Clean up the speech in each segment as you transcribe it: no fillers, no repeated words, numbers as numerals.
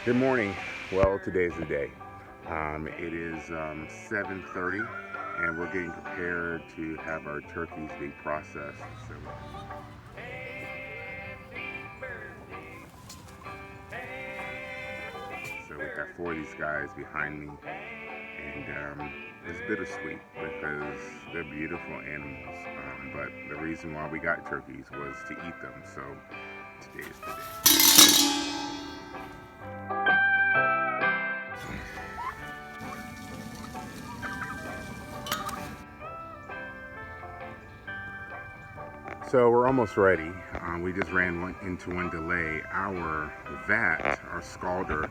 Good morning. Well, today's the day. It is 7:30, and we're getting prepared to have our turkeys be processed. So we have four of these guys behind me, and it's bittersweet because they're beautiful animals. But the reason why we got turkeys was to eat them. So today is the day. So we're almost ready. We just ran into one delay. Our vat, our scalder,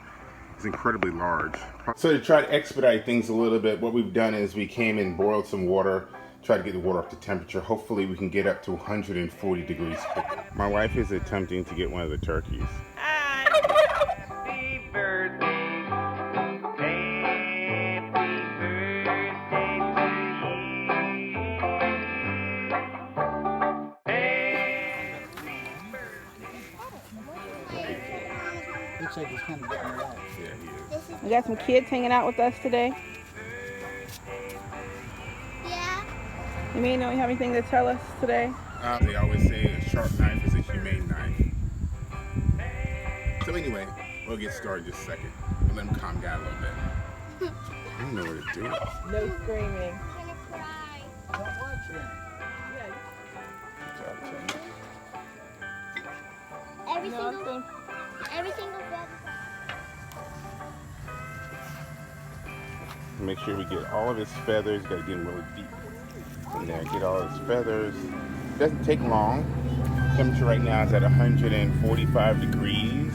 is incredibly large. So to try to expedite things a little bit, what we've done is we came and boiled some water, tried to get the water up to temperature. Hopefully we can get up to 140 degrees quickly. My wife is attempting to get one of the turkeys. Happy birthday. Looks like he's kind of getting relaxed. Yeah, he is. We got some kids hanging out with us today. Yeah. You mean, don't you have anything to tell us today? They always say a sharp knife is a humane knife. So anyway, we'll get started in just a second. We'll let him calm down a little bit. I don't know what to do. No screaming. I'm gonna cry. Don't watch him. Good job, Tim. Every single feather. Make sure we get all of his feathers. Got to get him really deep in there. Get all his feathers. Doesn't take long. Temperature right now is at 145 degrees.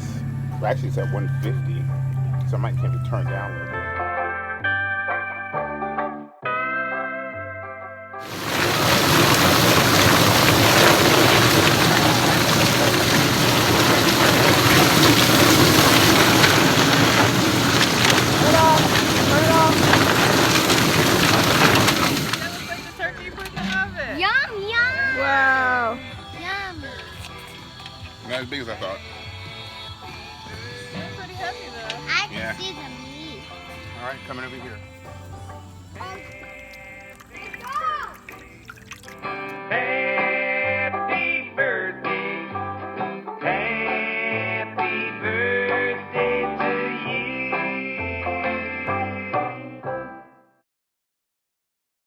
Well, actually, it's at 150. So I might have to turn down a little bit. Yum, yum. Wow. Yum. Not as big as I thought. They're pretty heavy though. I can Yeah. see the meat. All right, coming over here.